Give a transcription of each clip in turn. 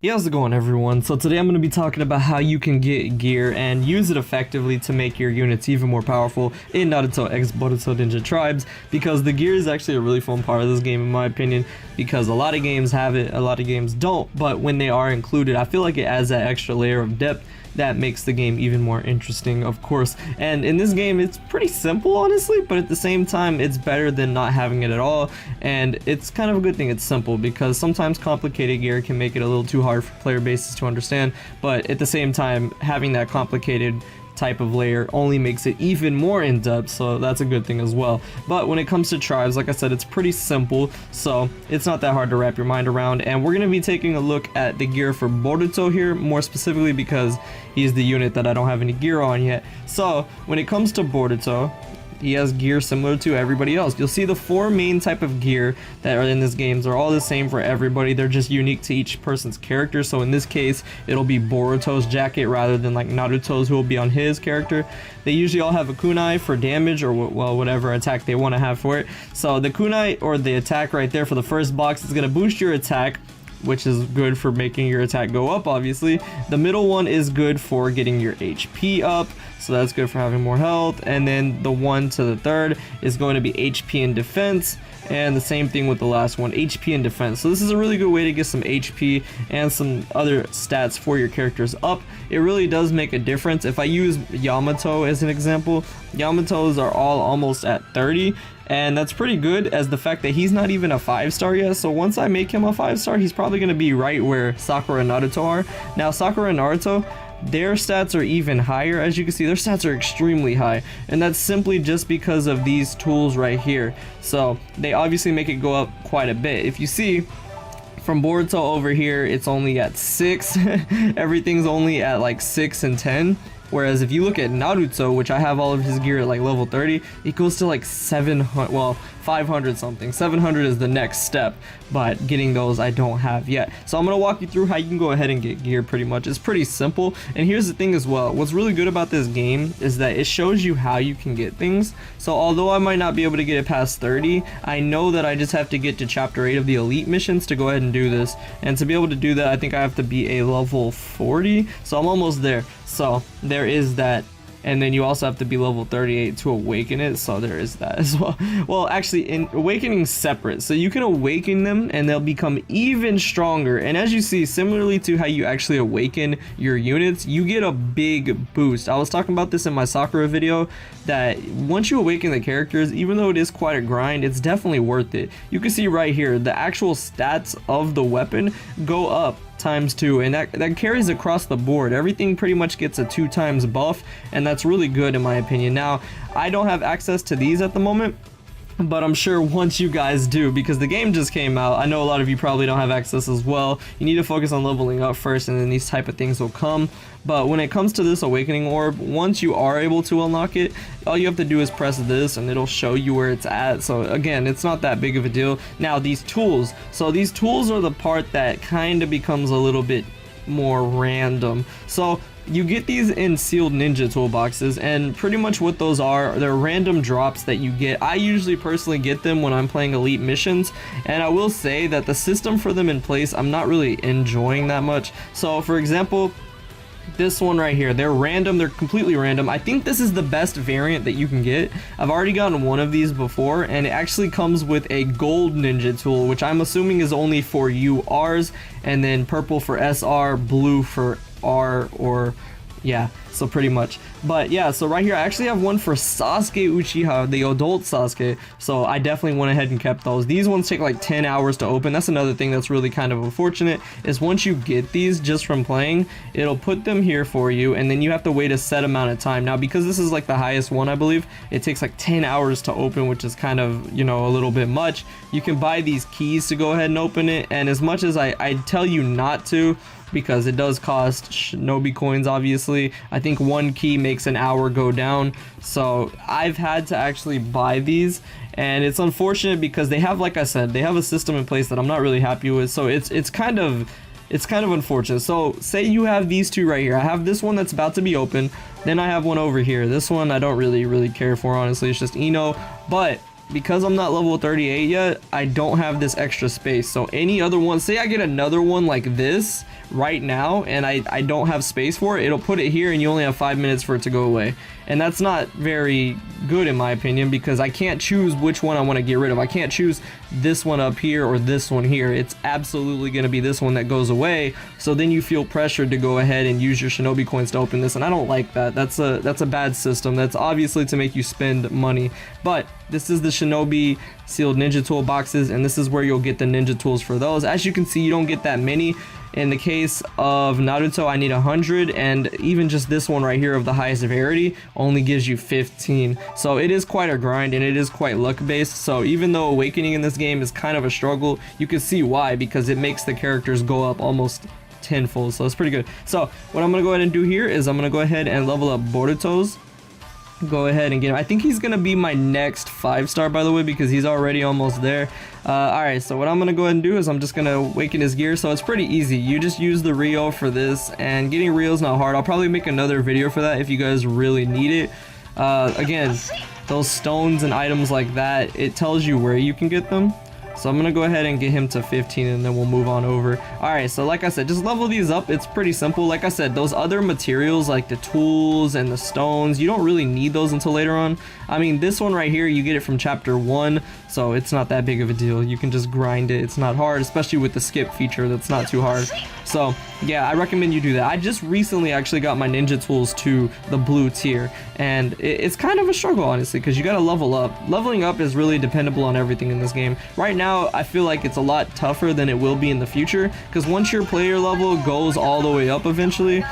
Hey, how's it going, everyone? So today I'm going to be talking about how you can get gear and use it effectively to make your units even more powerful in Naruto X Boruto Ninja Tribes, because the gear is actually a really fun part of this game in my opinion, because a lot of games have it, a lot of games don't, but when they are included, I feel like it adds that extra layer of depth that makes the game even more interesting, of course. And in this game, it's pretty simple, honestly, but at the same time, it's better than not having it at all. And it's kind of a good thing it's simple, because sometimes complicated gear can make it a little too hard for player bases to understand, but at the same time, having that complicated type of layer only makes it even more in depth, so that's a good thing as well. But when it comes to tribes, like I said, it's pretty simple, so it's not that hard to wrap your mind around. And we're going to be taking a look at the gear for Boruto here, more specifically because he's the unit that I don't have any gear on yet. So when it comes to Boruto, he has gear similar to everybody else. You'll see the four main type of gear that are in this game are all the same for everybody. They're just unique to each person's character. So in this case, it'll be Boruto's jacket rather than like Naruto's, who will be on his character. They usually all have a kunai for damage, or well, whatever attack they want to have for it. So the kunai, or the attack right there for the first box, is going to boost your attack, which is good for making your attack go up, obviously. The middle one is good for getting your HP up, so that's good for having more health. And then the one to the third is going to be HP and defense, and the same thing with the last one, HP and defense. So this is a really good way to get some HP and some other stats for your characters up. It really does make a difference. If I use Yamato as an example, Yamatos are all almost at 30, and that's pretty good, as the fact that he's not even a 5-star yet. So once I make him a 5-star, he's probably going to be right where Sakura and Naruto are. Now Sakura and Naruto, their stats are even higher. As you can see, their stats are extremely high, and that's simply just because of these tools right here. So they obviously make it go up quite a bit. If you see from Boruto over here, it's only at 6. Everything's only at like 6 and 10. Whereas if you look at Naruto, which I have all of his gear at like level 30, it goes to like 700, well, 500 something. 700 is the next step, but getting those I don't have yet. So I'm going to walk you through how you can go ahead and get gear pretty much. It's pretty simple. And here's the thing as well. What's really good about this game is that it shows you how you can get things. So although I might not be able to get it past 30, I know that I just have to get to chapter 8 of the elite missions to go ahead and do this. And to be able to do that, I think I have to be a level 40. So I'm almost there. So there is that. And then you also have to be level 38 to awaken it, so there is that as well. Well, actually, in awakening's separate, so you can awaken them and they'll become even stronger. And as you see, similarly to how you actually awaken your units, you get a big boost. I was talking about this in my Sakura video, that once you awaken the characters, even though it is quite a grind, it's definitely worth it. You can see right here, the actual stats of the weapon go up ×2, and that carries across the board. Everything pretty much gets a 2 times buff, and that's really good in my opinion. Now, I don't have access to these at the moment, but I'm sure once you guys do, because the game just came out, I know a lot of you probably don't have access as well. You need to focus on leveling up first, and then these type of things will come. But when it comes to this awakening orb, once you are able to unlock it, all you have to do is press this and it'll show you where it's at. So again, it's not that big of a deal. Now these tools, so these tools are the part that kind of becomes a little bit more random. So you get these in sealed ninja toolboxes, and pretty much what those are, they're random drops that you get. I usually personally get them when I'm playing elite missions, and I will say that the system for them in place, I'm not really enjoying that much. So for example, this one right here, they're random, they're completely random. I think this is the best variant that you can get. I've already gotten one of these before, and it actually comes with a gold ninja tool, which I'm assuming is only for URs, and then purple for SR, blue for R, or yeah, so pretty much. But yeah, so right here I actually have one for Sasuke Uchiha, the adult Sasuke, so I definitely went ahead and kept those. These ones take like 10 hours to open. That's another thing that's really kind of unfortunate, is once you get these just from playing, it'll put them here for you, and then you have to wait a set amount of time. Now because this is like the highest one, I believe it takes like 10 hours to open, which is kind of, you know, a little bit much. You can buy these keys to go ahead and open it, and as much as I tell you not to, because it does cost shinobi coins, obviously, I think one key makes an hour go down. So I've had to actually buy these, and it's unfortunate because they have, like I said, they have a system in place that I'm not really happy with. So it's kind of unfortunate. So say you have these two right here. I have this one that's about to be open, then I have one over here. This one I don't really care for, honestly. It's just Ino, but because I'm not level 38 yet, I don't have this extra space. So any other one, say I get another one like this right now and I don't have space for it, it'll put it here and you only have 5 minutes for it to go away. And that's not very good in my opinion, because I can't choose which one I want to get rid of. I can't choose this one up here or this one here. It's absolutely going to be this one that goes away. So then you feel pressured to go ahead and use your shinobi coins to open this, and I don't like that. That's a bad system. That's obviously to make you spend money. But this is the shinobi sealed ninja tool boxes, and this is where you'll get the ninja tools for those. As you can see, you don't get that many. In the case of Naruto, I need 100, and even just this one right here of the highest rarity only gives you 15. So it is quite a grind, and it is quite luck based. So even though awakening in this game is kind of a struggle, you can see why, because it makes the characters go up almost tenfold. So it's pretty good. So what I'm gonna go ahead and do here is I'm gonna go ahead and level up Boruto's. Go ahead and get him. I think he's gonna be my next 5-star, by the way, because he's already almost there. Alright, so what I'm gonna go ahead and do is I'm just gonna awaken his gear. So it's pretty easy. You just use the Rio for this, and getting Rio is not hard. I'll probably make another video for that if you guys really need it. Again, those stones and items like that, it tells you where you can get them. So I'm gonna go ahead and get him to 15, and then we'll move on over. Alright, so like I said, just level these up. It's pretty simple. Like I said, those other materials like the tools and the stones, you don't really need those until later on. I mean, this one right here, you get it from chapter 1, so it's not that big of a deal. You can just grind it. It's not hard, especially with the skip feature. That's not too hard. So yeah, I recommend you do that. I just recently actually got my ninja tools to the blue tier, and it's kind of a struggle, honestly, because you gotta level up. Leveling up is really dependable on everything in this game. Right now, I feel like it's a lot tougher than it will be in the future, because once your player level goes all the way up eventually,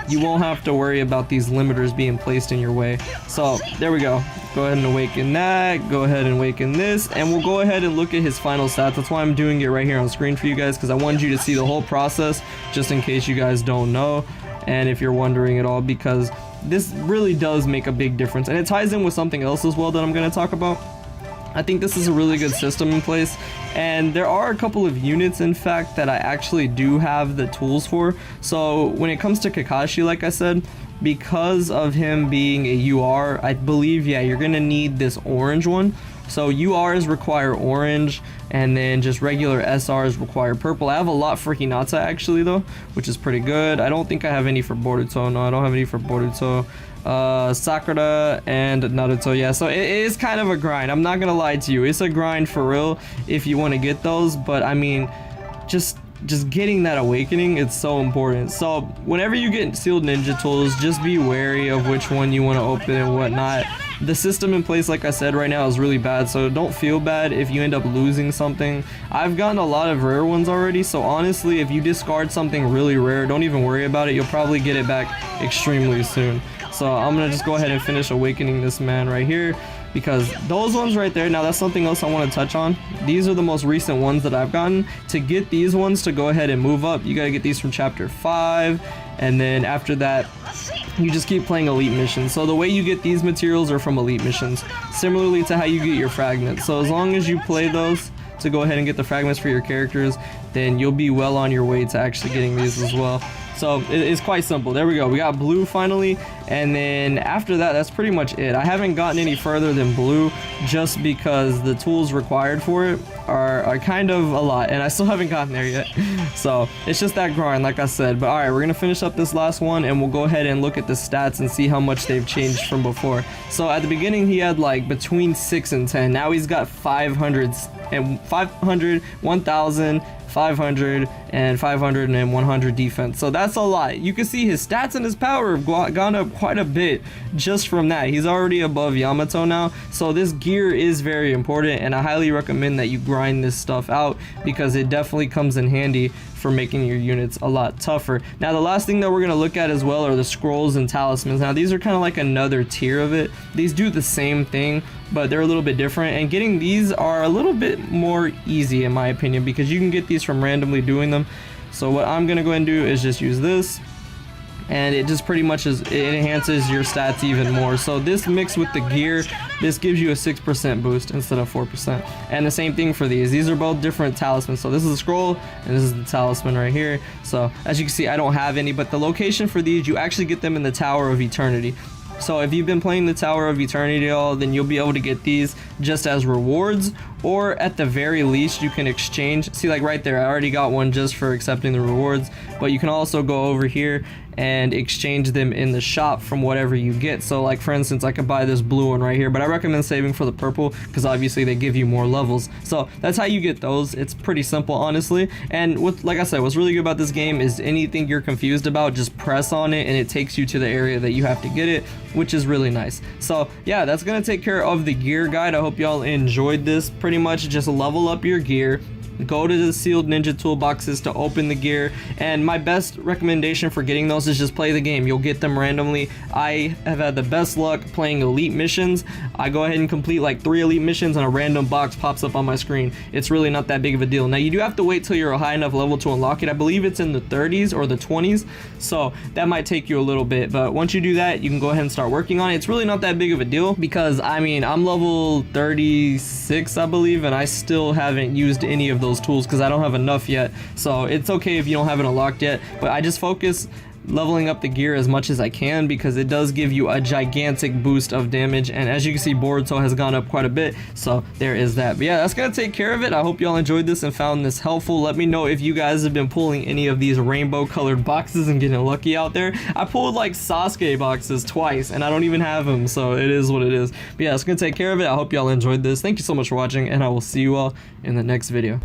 you won't have to worry about these limiters being placed in your way. So there we go. Go ahead and awaken that, go ahead and awaken this, and we'll go ahead and look at his final stats. That's why I'm doing it right here on screen for you guys, because I wanted you to see the whole process, just in case you guys don't know, and if you're wondering at all, because this really does make a big difference, and it ties in with something else as well that I'm going to talk about. I think this is a really good system in place, and there are a couple of units, in fact, that I actually do have the tools for. So when it comes to Kakashi, like I said, because of him being a UR, I believe, yeah, you're gonna need this orange one. So URs require orange, and then just regular SRs require purple. I have a lot for Hinata actually though, which is pretty good. I don't think I have any for Boruto. No, I don't have any for Boruto. Sakura and Naruto, yeah, so it is kind of a grind. I'm not gonna lie to you, it's a grind for real if you want to get those, but I mean, just getting that awakening, it's so important. So whenever you get sealed ninja tools, just be wary of which one you want to open and whatnot. The system in place, like I said, right now is really bad, so don't feel bad if you end up losing something. I've gotten a lot of rare ones already, so honestly, if you discard something really rare, don't even worry about it. You'll probably get it back extremely soon. So I'm gonna just go ahead and finish awakening this man right here, because those ones right there, now that's something else I want to touch on. These are the most recent ones that I've gotten. To get these ones to go ahead and move up, you gotta get these from chapter 5, and then after that you just keep playing elite missions. So the way you get these materials are from elite missions, similarly to how you get your fragments. So as long as you play those to go ahead and get the fragments for your characters, then you'll be well on your way to actually getting these as well. So it's quite simple. There we go. We got blue finally, and then after that, that's pretty much it. I haven't gotten any further than blue just because the tools required for it are kind of a lot, and I still haven't gotten there yet. So it's just that grind, like I said. But all right, we're gonna finish up this last one, and we'll go ahead and look at the stats and see how much they've changed from before. So at the beginning, he had like between 6 and 10. Now he's got 500 and 500, 1,000. 500 and 500 and 100 defense. So that's a lot. You can see his stats and his power have gone up quite a bit just from that. He's already above Yamato now. So this gear is very important, and I highly recommend that you grind this stuff out, because it definitely comes in handy for making your units a lot tougher. Now the last thing that we're going to look at as well are the scrolls and talismans. Now these are kind of like another tier of it. These do the same thing, but they're a little bit different, and getting these are a little bit more easy in my opinion, because you can get these from randomly doing them. So what I'm going to go ahead and do is just use this, and it just pretty much it enhances your stats even more. So this mixed with the gear, this gives you a 6% boost instead of 4%. And the same thing for these are both different talismans. So this is a scroll and this is the talisman right here. So as you can see, I don't have any, but the location for these, you actually get them in the Tower of Eternity. So if you've been playing the Tower of Eternity, y'all, then you'll be able to get these just as rewards, or at the very least you can exchange. See, like right there, I already got one just for accepting the rewards, but you can also go over here and exchange them in the shop from whatever you get. So like for instance, I could buy this blue one right here, but I recommend saving for the purple because obviously they give you more levels. So that's how you get those. It's pretty simple, honestly. And with, like I said, what's really good about this game is anything you're confused about, just press on it and it takes you to the area that you have to get it, which is really nice. So yeah, that's gonna take care of the gear guide. I hope y'all enjoyed this. Pretty much just level up your gear, go to the sealed ninja toolboxes to open the gear, and my best recommendation for getting those is just play the game. You'll get them randomly. I have had the best luck playing elite missions. I go ahead and complete like 3 elite missions and a random box pops up on my screen. It's really not that big of a deal. Now you do have to wait till you're a high enough level to unlock it. I believe it's in the 30s or the 20s, so that might take you a little bit, but once you do that, you can go ahead and start working on it. It's really not that big of a deal because I mean, I'm level 36 I believe, and I still haven't used any of those tools because I don't have enough yet. So it's okay if you don't have it unlocked yet, but I just focus leveling up the gear as much as I can because it does give you a gigantic boost of damage, and as you can see, Boruto has gone up quite a bit, so there is that. But yeah, that's gonna take care of it. I hope y'all enjoyed this and found this helpful. Let me know if you guys have been pulling any of these rainbow colored boxes and getting lucky out there. I pulled like Sasuke boxes twice and I don't even have them, so it is what it is. But yeah, it's gonna take care of it. I hope y'all enjoyed this. Thank you so much for watching, and I will see you all in the next video.